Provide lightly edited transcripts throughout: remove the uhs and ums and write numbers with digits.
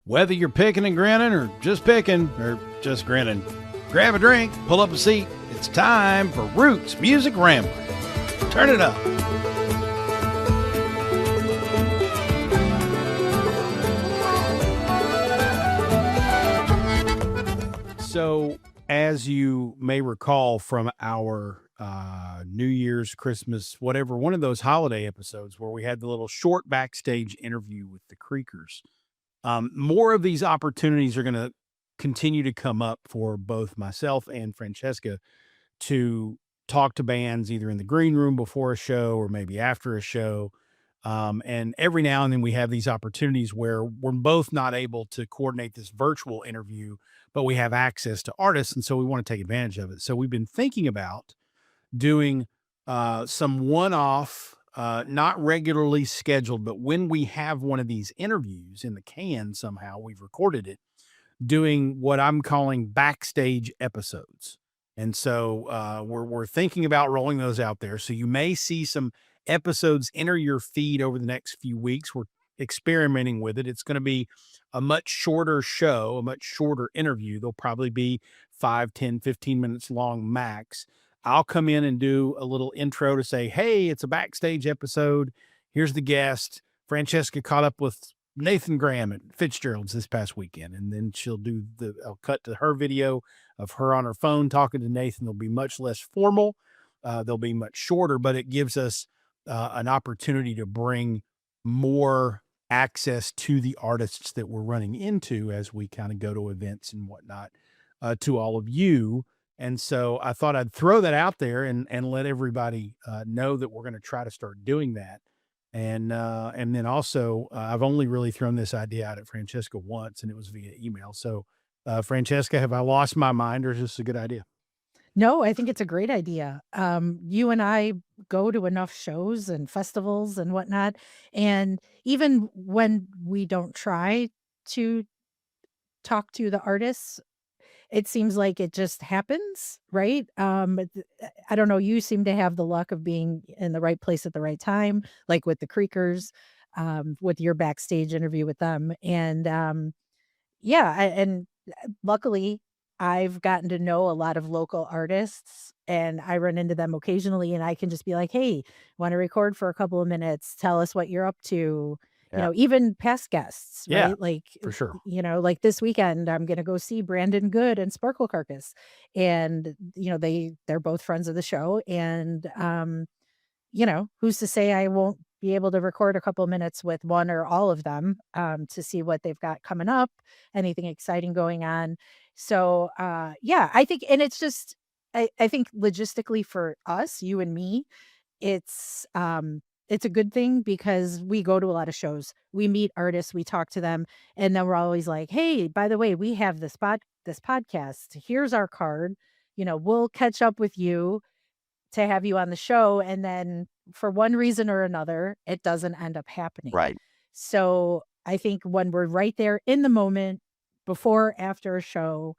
Whether you're picking and grinning or just grinning, grab a drink, pull up a seat. It's time for Roots Music Rambler. Turn it up. So, as you may recall from our New Year's, Christmas, whatever, one of those holiday episodes where we had the little short backstage interview with the Creekers, more of these opportunities are going to continue to come up for both myself and Francesca to talk to bands either in the green room before a show or maybe after a show. And every now and then we have these opportunities where we're both not able to coordinate this virtual interview, but we have access to artists. And so we want to take advantage of it. So we've been thinking about doing some one-off, not regularly scheduled, but when we have one of these interviews in the can, somehow we've recorded it, doing what I'm calling backstage episodes. And so we're thinking about rolling those out there. So you may see some episodes enter your feed over the next few weeks. We're experimenting with it. It's going to be a much shorter show, a much shorter interview. They'll probably be 5, 10, 15 minutes long max. I'll come in and do a little intro to say, hey, it's a backstage episode. Here's the guest. Francesca caught up with Nathan Graham at Fitzgerald's this past weekend. And then I'll cut to her video of her on her phone talking to Nathan. They'll be much less formal. They'll be much shorter, but it gives us an opportunity to bring more access to the artists that we're running into as we kind of go to events and whatnot, to all of you. And so I thought I'd throw that out there and let everybody know that we're going to try to start doing that. And then also I've only really thrown this idea out at Francesca once, and it was via email. So Francesca, have I lost my mind, or is this a good idea? No, I think it's a great idea. You and I go to enough shows and festivals and whatnot. And even when we don't try to talk to the artists, it seems like it just happens, right? I don't know. You seem to have the luck of being in the right place at the right time, like with the Creekers, with your backstage interview with them. And and luckily, I've gotten to know a lot of local artists, and I run into them occasionally, and I can just be like, "Hey, want to record for a couple of minutes? Tell us what you're up to." Yeah. Even past guests, Yeah, right? Like, for sure. like this weekend, I'm gonna go see Brandon Good and Sparkle Carcass, and they're both friends of the show, and who's to say I won't be able to record a couple minutes with one or all of them, to see what they've got coming up, anything exciting going on. So, I think, and it's just, I think logistically for us, you and me, it's, it's a good thing because we go to a lot of shows, we meet artists, we talk to them, and then we're always like, hey, by the way, we have this podcast. Here's our card. We'll catch up with you to have you on the show, and then for one reason or another, it doesn't end up happening. Right. So I think when we're right there in the moment, before, after a show,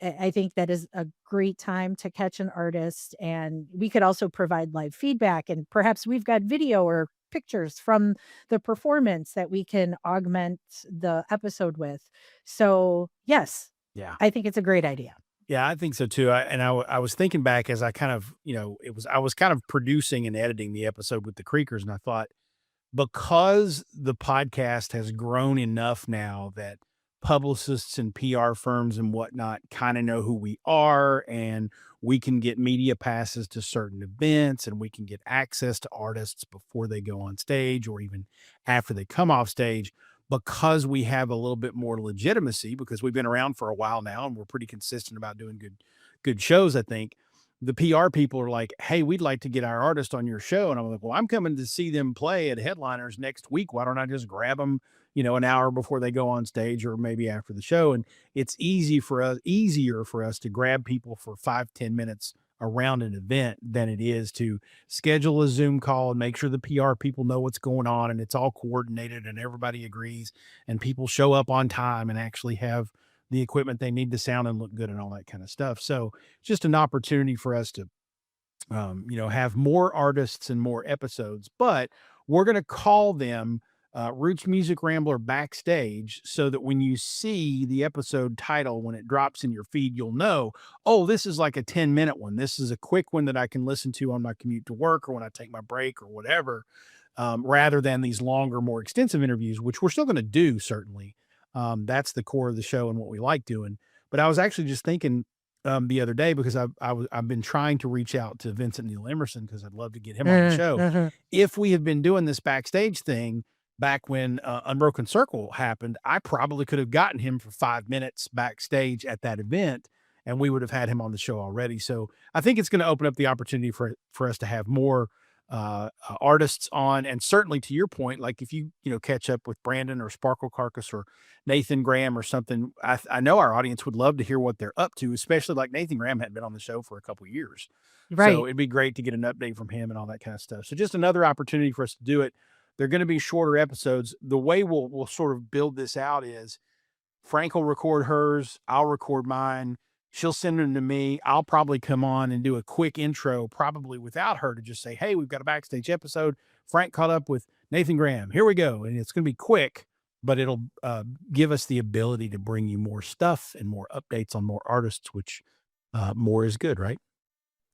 I think that is a great time to catch an artist. And we could also provide live feedback, and perhaps we've got video or pictures from the performance that we can augment the episode with. So yes, Yeah. I think it's a great idea. Yeah, I think so too. I was thinking back as I kind of, I was kind of producing and editing the episode with the Creekers, and I thought, because the podcast has grown enough now that publicists and PR firms and whatnot kind of know who we are, and we can get media passes to certain events, and we can get access to artists before they go on stage or even after they come off stage, because we have a little bit more legitimacy, because we've been around for a while now and we're pretty consistent about doing good shows. I think the PR people are like, hey, we'd like to get our artist on your show. And I'm like, well, I'm coming to see them play at Headliners next week. Why don't I just grab them, an hour before they go on stage or maybe after the show? And it's easier for us to grab people for 5-10 minutes around an event than it is to schedule a Zoom call and make sure the PR people know what's going on and it's all coordinated and everybody agrees and people show up on time and actually have the equipment they need to sound and look good and all that kind of stuff. So it's just an opportunity for us to, have more artists and more episodes, but we're going to call them Roots Music Rambler Backstage, so that when you see the episode title, when it drops in your feed, you'll know, oh, this is like a 10-minute one. This is a quick one that I can listen to on my commute to work or when I take my break or whatever, rather than these longer, more extensive interviews, which we're still going to do, certainly. That's the core of the show and what we like doing. But I was actually just thinking the other day, because I've been trying to reach out to Vincent Neil Emerson because I'd love to get him on the show. Mhm. If we had been doing this backstage thing back when Unbroken Circle happened, I probably could have gotten him for 5 minutes backstage at that event, and we would have had him on the show already. So I think it's going to open up the opportunity for us to have more artists on. And certainly, to your point, like if you catch up with Brandon or Sparkle Carcass or Nathan Graham or something, I know our audience would love to hear what they're up to, especially like Nathan Graham hadn't been on the show for a couple of years. So Right. it'd be great to get an update from him and all that kind of stuff. So just another opportunity for us to do it. They're going to be shorter episodes. The way we'll sort of build this out is Frank will record hers, I'll record mine. She'll send them to me. I'll probably come on and do a quick intro, probably without her, to just say, hey, we've got a backstage episode. Frank caught up with Nathan Graham. Here we go. And it's going to be quick, but it'll give us the ability to bring you more stuff and more updates on more artists, which more is good, right?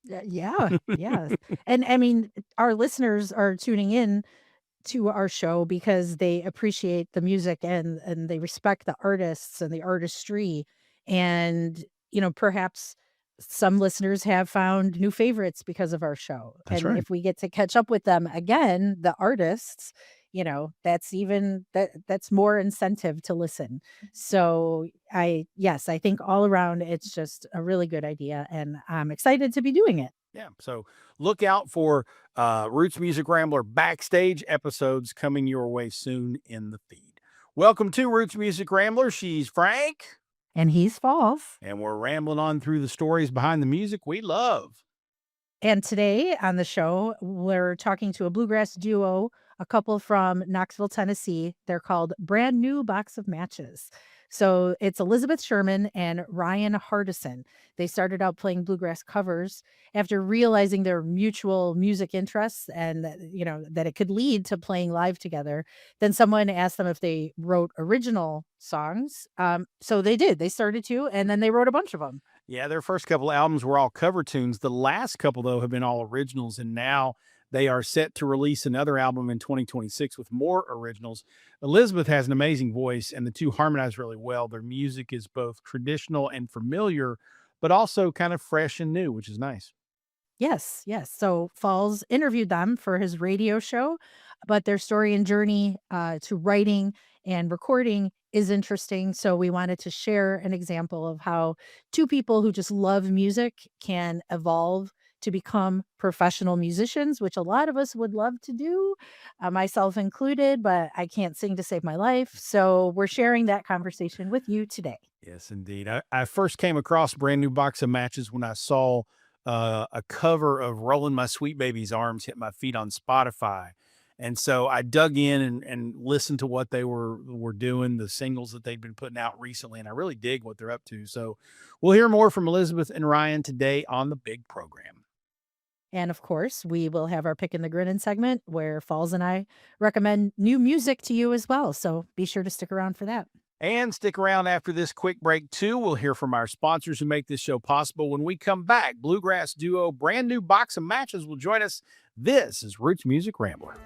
Yeah. Yeah. And I mean, our listeners are tuning in to our show because they appreciate the music and they respect the artists and the artistry. And, perhaps some listeners have found new favorites because of our show. That's And right. if we get to catch up with them again, the artists, that's more incentive to listen. So yes, I think all around it's just a really good idea and I'm excited to be doing it. Yeah. So look out for Roots Music Rambler backstage episodes coming your way soon in the feed. Welcome to Roots Music Rambler. She's Frank, And he's false. and we're rambling on through the stories behind the music we love. And today on the show, we're talking to a bluegrass duo, a couple from Knoxville, Tennessee. They're called Brand New Box of Matches. So it's Elizabeth Sherman and Ryan Hardison. They started out playing bluegrass covers after realizing their mutual music interests and that it could lead to playing live together. Then someone asked them if they wrote original songs. So they did. They started to, and then they wrote a bunch of them. Yeah, their first couple albums were all cover tunes. The last couple, though, have been all originals, and now they are set to release another album in 2026 with more originals. Elizabeth has an amazing voice, and the two harmonize really well. Their music is both traditional and familiar, but also kind of fresh and new, which is nice. Yes, yes. So Falls interviewed them for his radio show, but their story and journey to writing and recording is interesting. So we wanted to share an example of how two people who just love music can evolve to become professional musicians, which a lot of us would love to do, myself included, but I can't sing to save my life. So we're sharing that conversation with you today. Yes, indeed. I first came across Brand New Box of Matches when I saw a cover of Rolling My Sweet Baby's Arms hit my feed on Spotify. And so I dug in and listened to what they were doing, the singles that they'd been putting out recently, and I really dig what they're up to. So we'll hear more from Elizabeth and Ryan today on the big program. And of course, we will have our Pickin the Grinnin segment where Falls and I recommend new music to you as well. So be sure to stick around for that. And stick around after this quick break, too. We'll hear from our sponsors who make this show possible. When we come back, bluegrass duo Brand New Box of Matches will join us. This is Roots Music Rambler.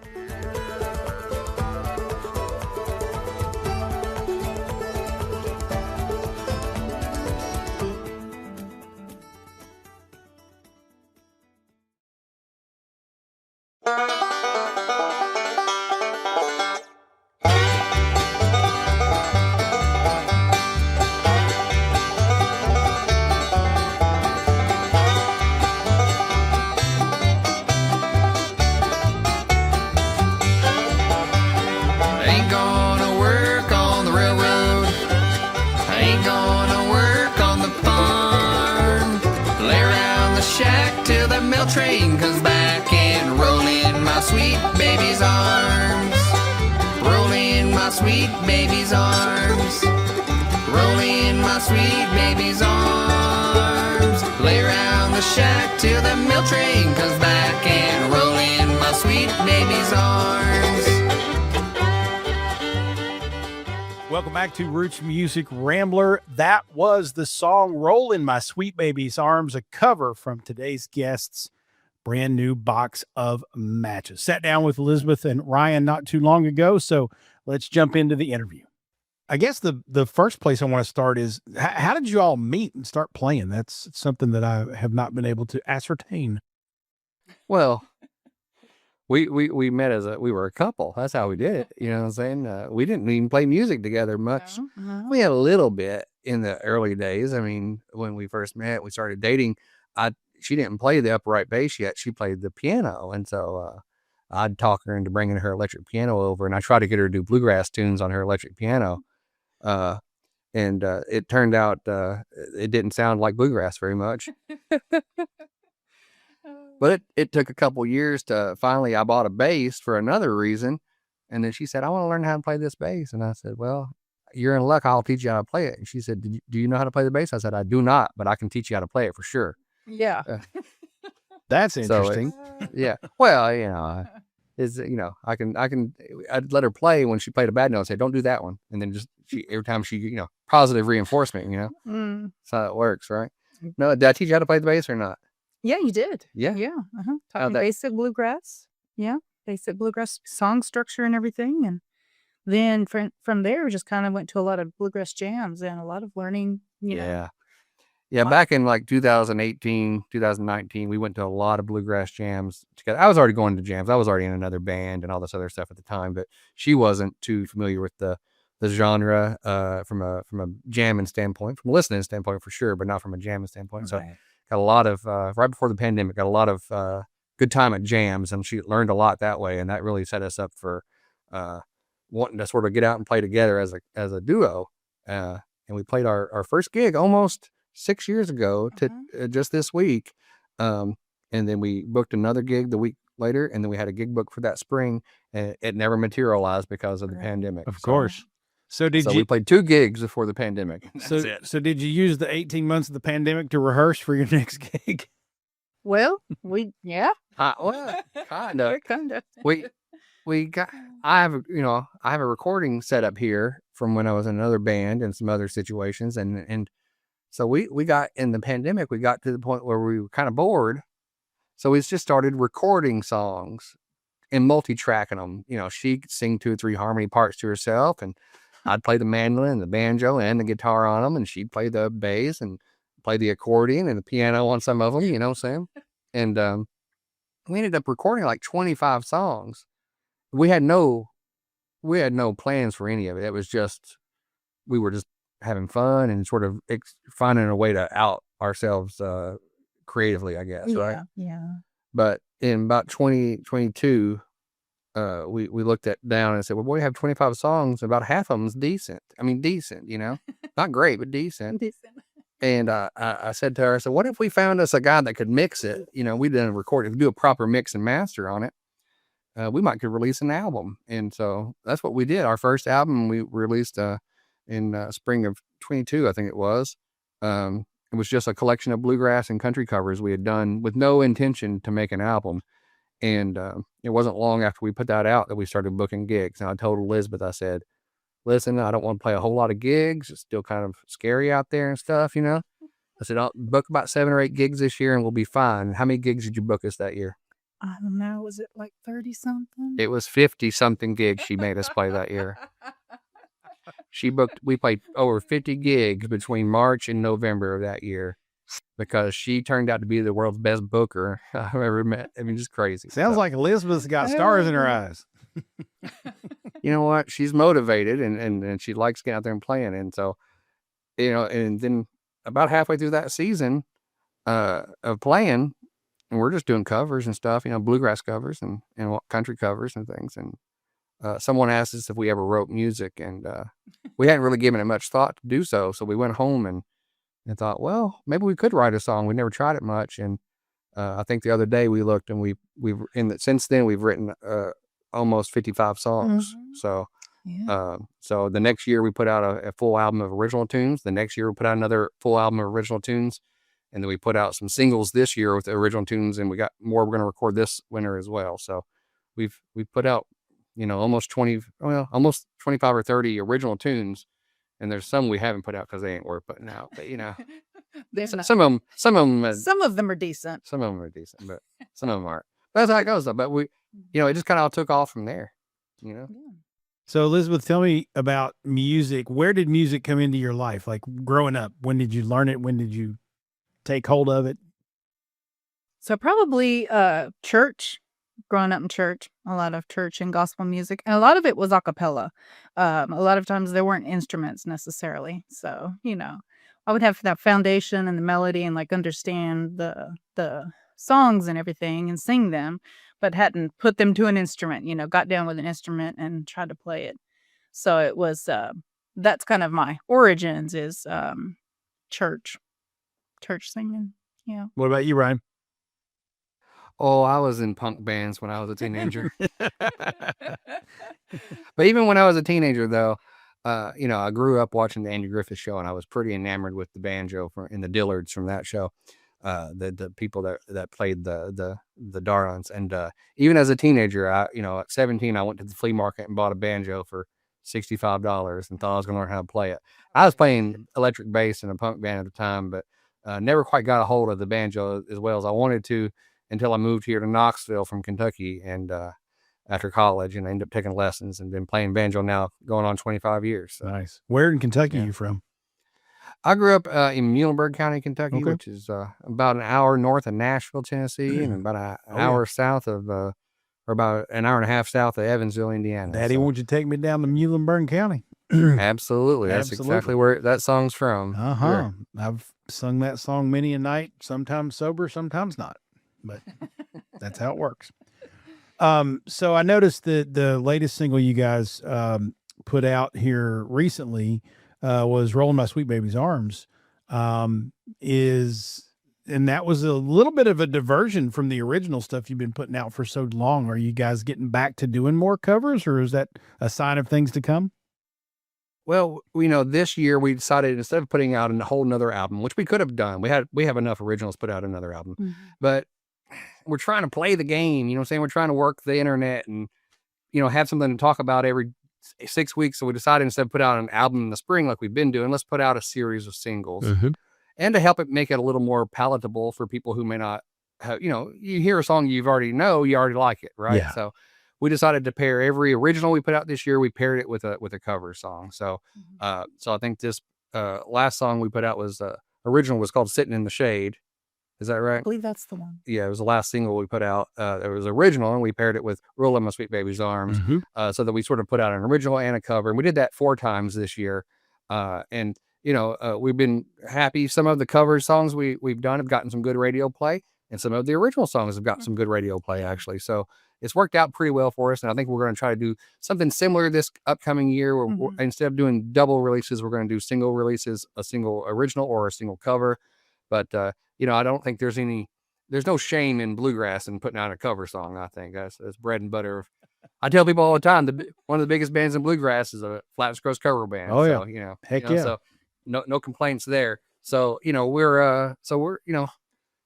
Ain't gonna work on the railroad. Ain't gonna work on the farm. Lay around the shack till the mail train comes back and roll in my sweet baby's arms. Roll in my sweet baby's arms. Roll in my sweet baby's arms. Lay around the shack till the mail train comes back and roll in my sweet baby's arms. Welcome back to Roots Music Rambler. That was the song Roll in My Sweet Baby's Arms, a cover from today's guests' brand new box of matches. Sat down with Elizabeth and Ryan not too long ago, so let's jump into the interview. I guess the first place I want to start is, how did you all meet and start playing? That's something that I have not been able to ascertain. Well, we met we were a couple. That's how we did it. You know what I'm saying? We didn't even play music together much. We had a little bit in the early days. I mean, when we first met, we started dating. She didn't play the upright bass yet. She played the piano. And so I'd talk her into bringing her electric piano over, and I tried to get her to do bluegrass tunes on her electric piano. And it turned out it didn't sound like bluegrass very much. But it took a couple years to finally, I bought a bass for another reason. And then she said, I want to learn how to play this bass. And I said, well, you're in luck. I'll teach you how to play it. And she said, do you know how to play the bass? I said, I do not, but I can teach you how to play it for sure. Yeah. That's interesting. Yeah. Well, you know, I'd let her play when she played a bad note and say, don't do that one. And then every time she, positive reinforcement, That's how it works, right? No, did I teach you how to play the bass or not? Yeah, you did. Yeah. Yeah. Taught me basic bluegrass. Yeah. Basic bluegrass song structure and everything. And then from there, we just kind of went to a lot of bluegrass jams and a lot of learning, Yeah. Yeah. Back in like 2018, 2019, we went to a lot of bluegrass jams together. I was already going to jams. I was already in another band and all this other stuff at the time, but she wasn't too familiar with the genre from a jamming standpoint, from a listening standpoint for sure, but not from a jamming standpoint. So got a lot of, right before the pandemic, got a lot of good time at jams, and she learned a lot that way. And that really set us up for wanting to sort of get out and play together as a duo. And we played our first gig almost 6 years ago to just this week. And then we booked another gig the week later, and then we had a gig booked for that spring, and it never materialized because of the pandemic. Of course. So we played 2 gigs before the pandemic. So did you use the 18 months of the pandemic to rehearse for your next gig? Well, well, kind of. I have a recording set up here from when I was in another band and some other situations. And so we got in the pandemic, we got to the point where we were kind of bored. So we just started recording songs and multi-tracking them. She could sing 2 or 3 harmony parts to herself, and I'd play the mandolin, the banjo, and the guitar on them, and she'd play the bass and play the accordion and the piano on some of them, you know what I'm saying? And we ended up recording like 25 songs. We had no plans for any of it. It was just, we were just having fun and sort of finding a way to out ourselves creatively, I guess, right? Yeah. But in about 2022, we looked down and said, well, we have 25 songs. About half of them's decent. I mean, decent, not great, but decent. And I said to her, I said, what if we found us a guy that could mix it? We didn't record it, do a proper mix and master on it. We could release an album. And so that's what we did. Our first album we released in spring of 22, I think it was. It was just a collection of bluegrass and country covers we had done with no intention to make an album. And it wasn't long after we put that out that we started booking gigs. And I told Elizabeth, I said, listen, I don't want to play a whole lot of gigs. It's still kind of scary out there and stuff, I said, I'll book about 7 or 8 gigs this year and we'll be fine. How many gigs did you book us that year? I don't know. Was it like 30 something? It was 50 something gigs she made us play that year. We played over 50 gigs between March and November of that year, because she turned out to be the world's best booker I've ever met. I mean, just crazy. Sounds like Elizabeth's got stars in her eyes. You know what? She's motivated and she likes getting out there and playing. And so, and then about halfway through that season of playing, and we're just doing covers and stuff, bluegrass covers and country covers and things. And someone asked us if we ever wrote music, and we hadn't really given it much thought to do so. So we went home and thought, well, maybe we could write a song. We never tried it much. And I think the other day we looked, and since then we've written almost 55 songs. So so the next year we put out a full album of original tunes. The next year we put out another full album of original tunes. And then we put out some singles this year with the original tunes, and we got more we're going to record this winter as well. So we've put out almost 25 or 30 original tunes. And there's some we haven't put out because they ain't worth putting out. But some of them, some of them are decent. Some of them are decent, but some of them aren't. That's how it goes, though. But it just kind of all took off from there. Yeah. So Elizabeth, tell me about music. Where did music come into your life? Like growing up, when did you learn it? When did you take hold of it? So probably church, growing up in church, a lot of church and gospel music. And a lot of it was a cappella. A lot of times there weren't instruments necessarily. So, I would have that foundation and the melody and like understand the songs and everything and sing them, but hadn't put them to an instrument, got down with an instrument and tried to play it. So it was that's kind of my origins is church singing. Yeah. What about you, Ryan? Oh, I was in punk bands when I was a teenager. But even when I was a teenager, though, I grew up watching the Andy Griffith Show, and I was pretty enamored with the banjo and the Dillards from that show. The people that played the Darlings, and even as a teenager, at 17, I went to the flea market and bought a banjo for $65 and thought I was going to learn how to play it. I was playing electric bass in a punk band at the time, but never quite got a hold of the banjo as well as I wanted to until I moved here to Knoxville from Kentucky and after college, and I ended up taking lessons and been playing banjo now going on 25 years. So. Nice. Where in Kentucky are you from? I grew up in Muhlenberg County, Kentucky, which is about an hour north of Nashville, Tennessee, and about an hour south of, or about an hour and a half south of Evansville, Indiana. Daddy, won't you take me down to Muhlenberg County? Absolutely. That's exactly where that song's from. Sure. I've sung that song many a night, sometimes sober, sometimes not, but that's how it works. So I noticed that the latest single you guys put out here recently was Rolling My Sweet Baby's Arms, and that was a little bit of a diversion from the original stuff you've been putting out for so long. Are you guys getting back to doing more covers, or is that a sign of things to come? Well, this year we decided instead of putting out a whole nother album, which we could have done, we have enough originals to put out another album, but we're trying to play the game, you know what I'm saying? We're trying to work the internet and, have something to talk about every 6 weeks. So we decided instead of put out an album in the spring, like we've been doing, let's put out a series of singles and to help it make it a little more palatable for people who may not have, you hear a song you already like it. Right. Yeah. So we decided to pair every original we put out this year. We paired it with a cover song. So, so I think this last song we put out was original was called Sitting in the Shade. Is that right? I believe that's the one. Yeah, it was the last single we put out. It was original, and we paired it with Rolling My Sweet Baby's Arms, so that we sort of put out an original and a cover. And we did that 4 times this year. And, we've been happy. Some of the cover songs we've done have gotten some good radio play, and some of the original songs have got some good radio play, actually. So it's worked out pretty well for us. And I think we're going to try to do something similar this upcoming year. Where instead of doing double releases, we're going to do single releases, a single original or a single cover. But, I don't think there's no shame in bluegrass and putting out a cover song. I think that's bread and butter. I tell people all the time, one of the biggest bands in bluegrass is a Flatbush Coast cover band. Oh, so, yeah. Heck yeah. So no complaints there. So, we're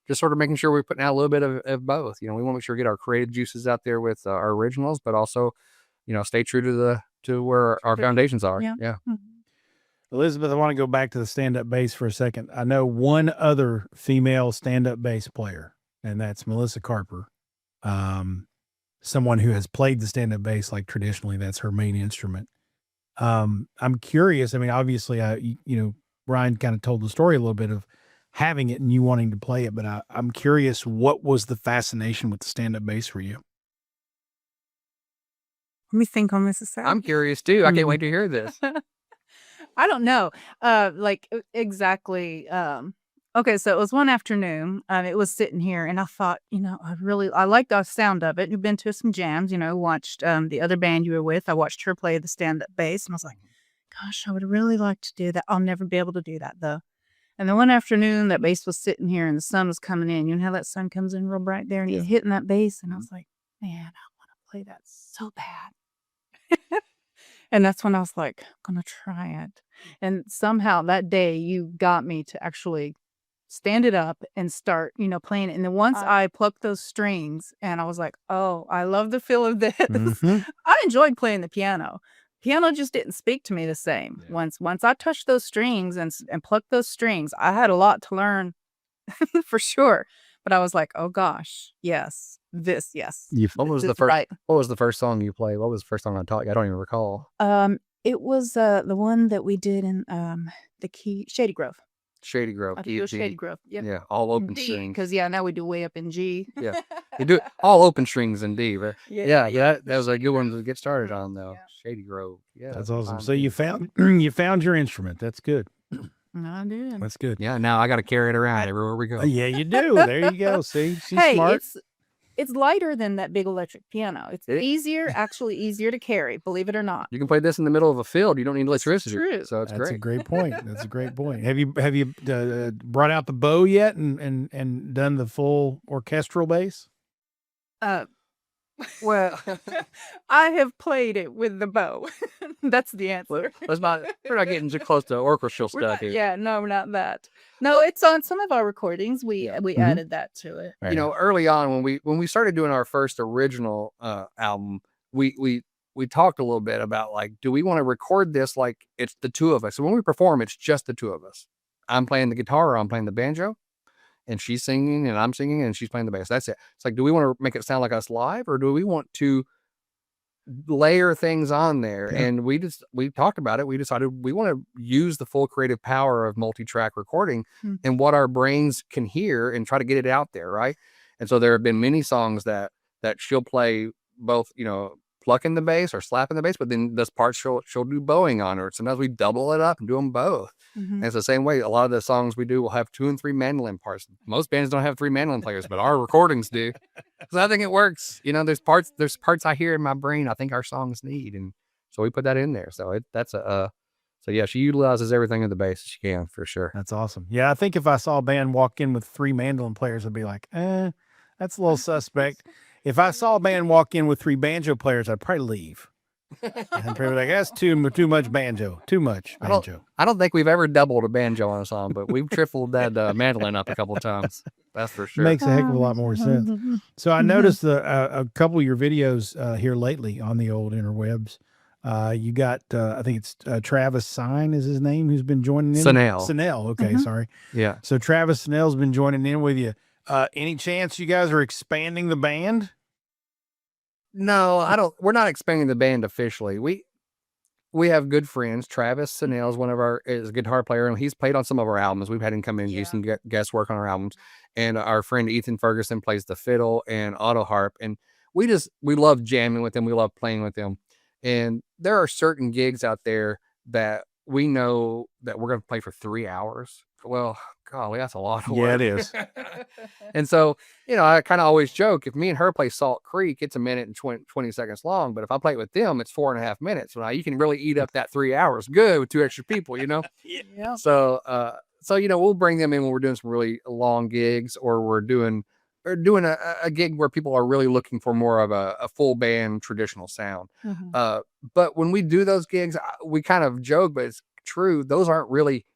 just sort of making sure we're putting out a little bit of both. We want to make sure we get our creative juices out there with our originals, but also, stay true to where our foundations are. Yeah. Elizabeth, I want to go back to the stand-up bass for a second. I know one other female stand-up bass player, and that's Melissa Carper. Someone who has played the stand-up bass like traditionally, that's her main instrument. I'm curious. I mean, obviously, Ryan kind of told the story a little bit of having it and you wanting to play it, but I'm curious, what was the fascination with the stand-up bass for you? Let me think on this a second. I'm curious too. I can't wait to hear this. I don't know. Exactly. Okay, so it was one afternoon. It was sitting here, and I thought, I liked the sound of it. You've been to some jams, watched the other band you were with. I watched her play the stand-up bass, and I was like, gosh, I would really like to do that. I'll never be able to do that though. And then one afternoon, that bass was sitting here, and the sun was coming in. You know how that sun comes in real bright there, and you're hitting that bass, and I was like, man, I want to play that so bad. And that's when I was like, I'm going to try it. And somehow that day you got me to actually stand it up and start, playing it. And then once I plucked those strings and I was like, oh, I love the feel of this. Mhm. I enjoyed playing the piano. Piano just didn't speak to me the same. Yeah. Once I touched those strings and plucked those strings, I had a lot to learn for sure. But I was like, oh gosh, yes. What was this the is first? right. What was the first song you played? What was the first song I taught you? I don't even recall. It was the one that we did in the key Shady Grove. Shady Grove. I think Key it of was G. Shady Grove. Yep. Yeah, all open D, strings. because now we do way up in G. Yeah, you do all open strings in D. But Yeah. that was a good one to get started on though. Yeah. Shady Grove. Yeah, That's a awesome. fine So you tune. found you found your instrument. That's good. I did. That's good. Yeah, now I got to carry it around everywhere we go. Yeah, you do. There you go. See, she's Hey, smart. it's lighter than that big electric piano. It's actually easier to carry, believe it or not. You can play this in the middle of a field. You don't need electricity. true. So it's That's a great. great point. That's a great point. Have you brought out the bow yet and done the full orchestral bass? Well, I have played it with the bow. That's the answer. We're not getting too close to orchestral We're stuff not- here. yeah, no, not that. No, it's on some of our recordings. We added that to it. You know, early on when we started doing our first original album, we talked a little bit about like, do we want to record this like it's the two of us? So when we perform, it's just the two of us. I'm playing the guitar or I'm playing the banjo, and she's singing and I'm singing and she's playing the bass. That's it. It's like, do we want to make it sound like us live, or do we want to layer things on there? Yeah. And we talked about it. We decided we want to use the full creative power of multi-track recording and what our brains can hear and try to get it out there, right? And so there have been many songs that she'll play both, plucking the bass or slapping the bass, but then this part she'll do bowing on her. Sometimes we double it up and do them both. And it's the same way. A lot of the songs we do will have 2 and 3 mandolin parts. Most bands don't have 3 mandolin players, but our recordings do. So I think it works. There's parts I hear in my brain I think our songs need, and so we put that in there. So she utilizes everything in the bass she can, for sure. That's awesome. Yeah, I think if I saw a band walk in with 3 mandolin players, I'd be like, that's a little suspect. If I saw a band walk in with 3 banjo players, I'd probably leave. And probably like, that's too much banjo. Too much banjo. I don't think we've ever doubled a banjo on a song, but we've tripled that mandolin up a couple of times. That's for sure. Makes a heck of a lot more sense. So I noticed a couple of your videos here lately on the old interwebs. You got, I think it's Travis Sine is his name, who's been joining in. Snell. Okay, sorry. Yeah. So Travis Snell's been joining in with you. Any chance you guys are expanding the band? No, I don't. We're not expanding the band officially. We have good friends. Travis Snell is a guitar player, and he's played on some of our albums. We've had him come in and do some guest work on our albums. And our friend Ethan Ferguson plays the fiddle and auto harp. And we love jamming with him. We love playing with him. And there are certain gigs out there that we know that we're going to play for 3 hours. Well, golly, that's a lot of work. Yeah, it is. And so, I kind of always joke, if me and her play Salt Creek, it's 1 minute and 20 seconds long. But if I play it with them, it's 4.5 minutes. Now you can really eat up that 3 hours good with 2 extra people, Yeah. So, we'll bring them in when we're doing some really long gigs, or we're doing a gig where people are really looking for more of a full band traditional sound. But when we do those gigs, we kind of joke, but it's true. Those aren't really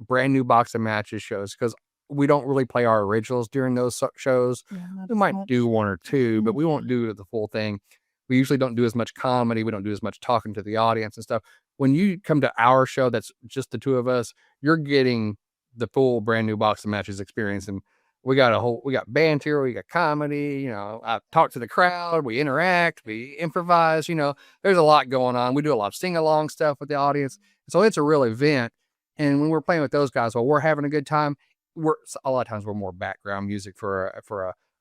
brand new box of matches shows, because we don't really play our originals during those shows. We might do 1 or 2, but we won't do the full thing. We usually don't do as much comedy. We don't do as much talking to the audience and stuff. When you come to our show, that's just the 2 of us, you're getting the full brand new box of matches experience. And we got banter, we got comedy, I talk to the crowd, we interact, we improvise, there's a lot going on. We do a lot of sing-along stuff with the audience. So it's a real event. And when we're playing with those guys, while we're having a good time, a lot of times we're more background music for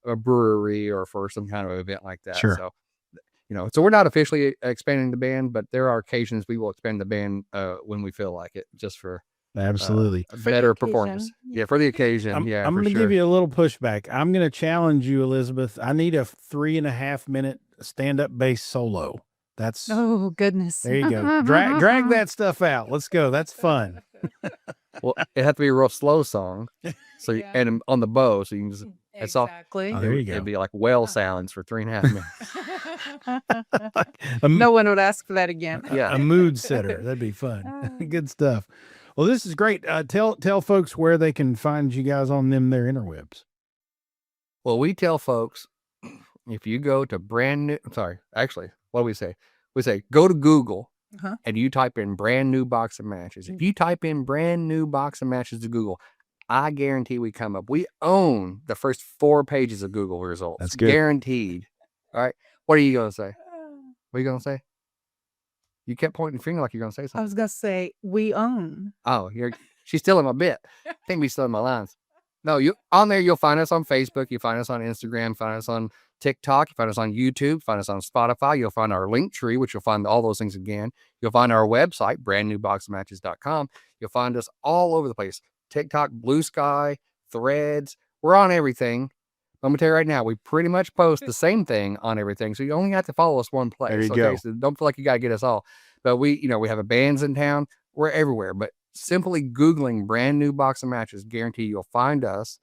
a brewery or for some kind of event like that. Sure. So, so we're not officially expanding the band, but there are occasions we will expand the band when we feel like it, just for Absolutely. a better performance. Yeah, for the occasion. I'm for going to sure. give you a little pushback. I'm going to challenge you, Elizabeth. I need a 3.5 minute stand-up bass solo. That's Oh goodness. there you go. Drag that stuff out. Let's go. That's fun. Well, it had to be a real slow song. So Yeah. and on the bow, so you can just it's all- Exactly. Oh, there you go. It'd be like whale sounds for 3.5 minutes. No one would ask for that again. Yeah. A mood setter. That'd be fun. Good stuff. Well, this is great. Tell folks where they can find you guys on their interwebs. Well, we tell folks, if you go to what do we say? We say, go to Google and you type in brand new box of matches. If you type in brand new box of matches to Google, I guarantee we come up. We own the first 4 pages of Google results. That's good. Guaranteed. All right. What are you going to say? What are you going to say? You kept pointing the finger like you're going to say something. I was going to say, we own. Oh, she's stealing my bit. I think she's stealing my lines. No, on there, you'll find us on Facebook. You'll find us on Instagram. Find us on TikTok. You find us on YouTube. Find us on Spotify. You'll find our link tree, which you'll find all those things again. You'll find our website, brandnewboxofmatches.com. You'll find us all over the place. TikTok, Blue Sky, Threads. We're on everything. I'm going to tell you right now, we pretty much post the same thing on everything. So you only have to follow us one place. There you go. So don't feel like you got to get us all. But we have a bands in town. We're everywhere. But simply Googling brand new box of matches, guarantee you'll find us.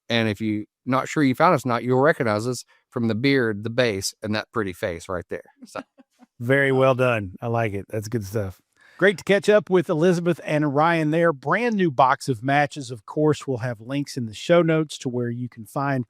And if you're not sure you found us or not, you'll recognize us from the beard, the bass, and that pretty face right there. So. Very well done. I like it. That's good stuff. Great to catch up with Elizabeth and Ryan there. Brand new box of matches. Of course, we'll have links in the show notes to where you can find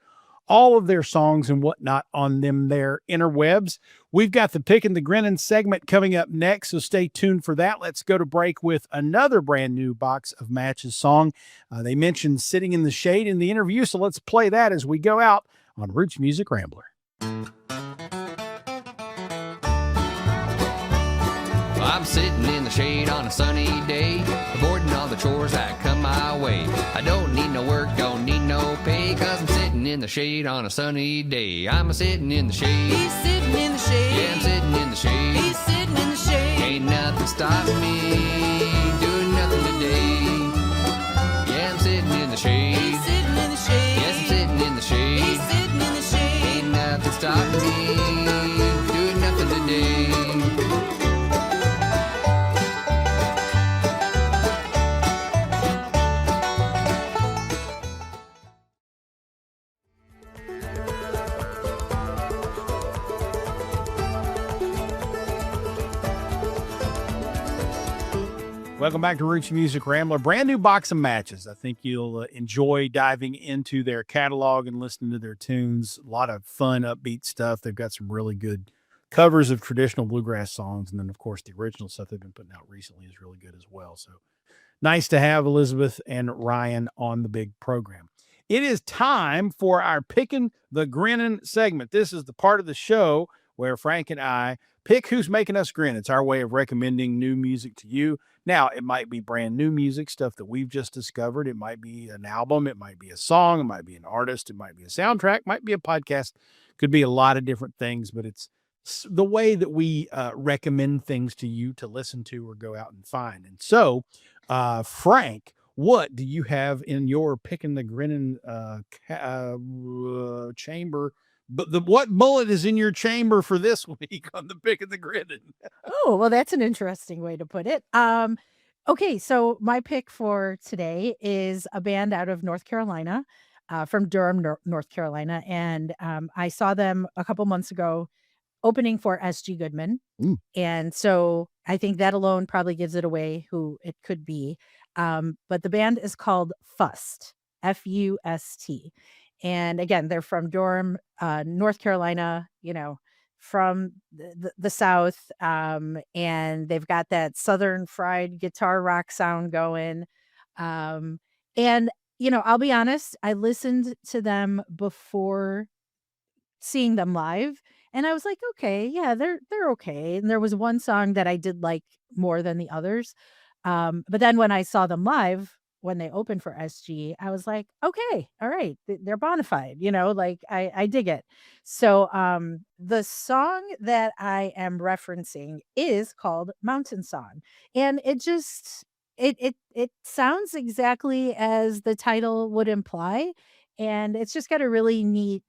all of their songs and whatnot on their interwebs. We've got the Pickin' the Grinnin' segment coming up next, so stay tuned for that. Let's go to break with another brand new box of matches song. They mentioned Sitting in the Shade in the interview, so let's play that as we go out on Roots Music Rambler. I'm sitting in the shade on a sunny day, avoiding all the chores that come my way. I don't need no work, don't need no pay, 'cause I'm sitting in the shade on a sunny day. I'm sitting in the shade. He's sitting in the shade. Yeah, I'm sitting in the shade. He's sitting in the shade. Ain't nothing stopping me doing nothing today. Yeah, I'm sitting in the shade. He's sitting in the shade. Yes, I'm sitting in the shade. He's sitting in the shade. Ain't nothing stopping me doing nothing today. Welcome back to Roots Music Rambler. Brand new box of matches. I think you'll enjoy diving into their catalog and listening to their tunes. A lot of fun, upbeat stuff. They've got some really good covers of traditional bluegrass songs. And then, of course, the original stuff they've been putting out recently is really good as well. So nice to have Elizabeth and Ryan on the big program. It is time for our Pickin' the Grinnin' segment. This is the part of the show where Frank and I pick who's making us grin. It's our way of recommending new music to you. Now, it might be brand new music, stuff that we've just discovered. It might be an album. It might be a song. It might be an artist. It might be a soundtrack. It might be a podcast. Could be a lot of different things, but it's the way that we recommend things to you to listen to or go out and find. And so, Frank, what do you have in your Pickin' the Grinnin' chamber? But what bullet is in your chamber for this week on the Pickin' the Grinnin'? Oh, well, that's an interesting way to put it. Okay, so my pick for today is a band out of North Carolina, from Durham, North Carolina. And I saw them a couple months ago opening for S.G. Goodman. Mm. And so I think that alone probably gives it away who it could be. But the band is called Fust, F-U-S-T. And again, they're from Durham, North Carolina, from the South. And they've got that Southern fried guitar rock sound going. And, I'll be honest, I listened to them before seeing them live. And I was like, okay, yeah, they're okay. And there was one song that I did like more than the others. But then when I saw them live, when they opened for SG, I was like, okay, all right, they're bona fide, I dig it. So the song that I am referencing is called Mountain Song. And it just, it sounds exactly as the title would imply. And it's just got a really neat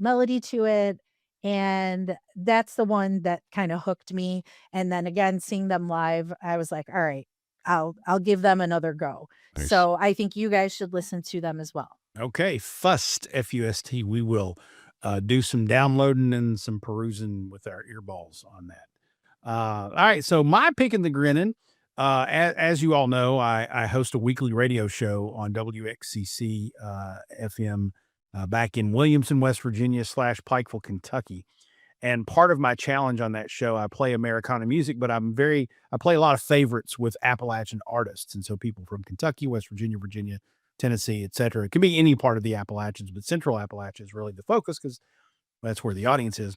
melody to it. And that's the one that kind of hooked me. And then again, seeing them live, I was like, all right, I'll give them another go. Nice. So I think you guys should listen to them as well. Okay, Fust, F-U-S-T. We will do some downloading and some perusing with our earballs on that. All right, so my Pickin' the Grinnin', as you all know, I host a weekly radio show on WXCC FM back in Williamson, West Virginia / Pikeville, Kentucky. And part of my challenge on that show, I play Americana music, but I play a lot of favorites with Appalachian artists. And so people from Kentucky, West Virginia, Virginia, Tennessee, etc. It can be any part of the Appalachians, but Central Appalachia is really the focus because that's where the audience is.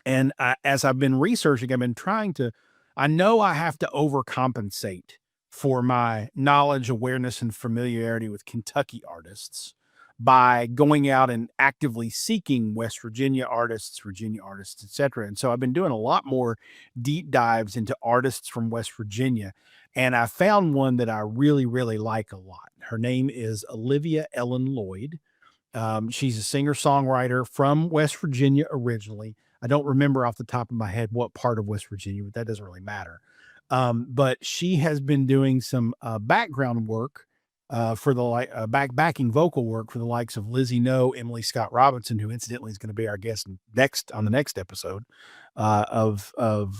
And as I've been researching, I've been trying to, I know I have to overcompensate for my knowledge, awareness, and familiarity with Kentucky artists by going out and actively seeking West Virginia artists, etc. And so I've been doing a lot more deep dives into artists from West Virginia. And I found one that I really, really like a lot. Her name is Olivia Ellen Lloyd. She's a singer-songwriter from West Virginia originally. I don't remember off the top of my head what part of West Virginia, but that doesn't really matter. But she has been doing some background work for the backing vocal work for the likes of Lizzie No, Emily Scott Robinson, who incidentally is going to be our guest on the next episode of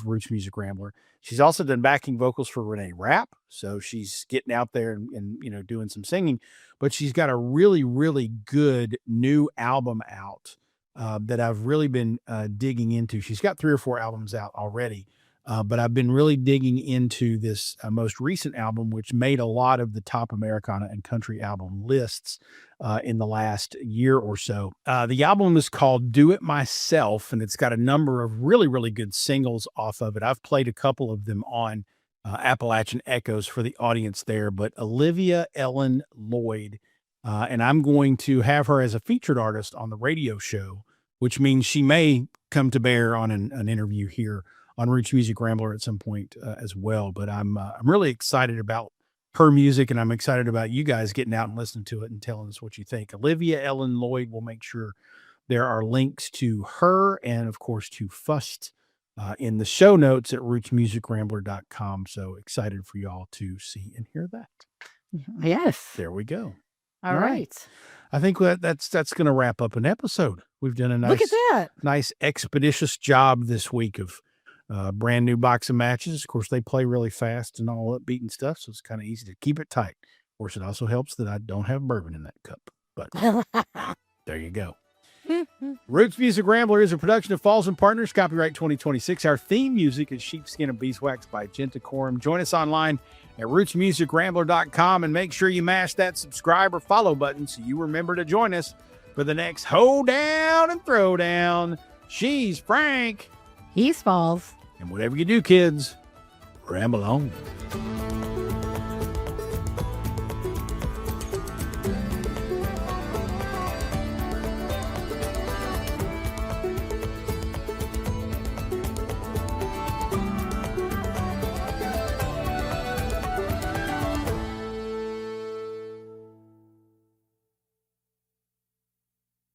Roots Music Rambler. She's also done backing vocals for Renee Rapp, so she's getting out there and doing some singing. But she's got a really, really good new album out that I've really been digging into. She's got 3 or 4 albums out already. But I've been really digging into this most recent album, which made a lot of the top Americana and country album lists in the last year or so. The album is called Do It Myself, and it's got a number of really, really good singles off of it. I've played a couple of them on Appalachian Echoes for the audience there, but Olivia Ellen Lloyd, and I'm going to have her as a featured artist on the radio show, which means she may come to bear on an interview here on Roots Music Rambler at some point as well. But I'm really excited about her music, and I'm excited about you guys getting out and listening to it and telling us what you think. Olivia Ellen Lloyd, will make sure there are links to her and, of course, to Fust in the show notes at rootsmusicrambler.com. So excited for y'all to see and hear that. Yes. There we go. All right. I think that's going to wrap up an episode. We've done a Look at that. nice expeditious job this week of brand new box of matches. Of course, they play really fast and all upbeat and stuff, so it's kind of easy to keep it tight. Of course, it also helps that I don't have bourbon in that cup, but there you go. Roots Music Rambler is a production of Falls and Partners, copyright 2026. Our theme music is Sheepskin and Beeswax by Gentacorum. Join us online at rootsmusicrambler.com and make sure you mash that subscribe or follow button so you remember to join us for the next Hoe-Down and Throwdown. She's Frank. He's Falls. And whatever you do, kids, ramble on.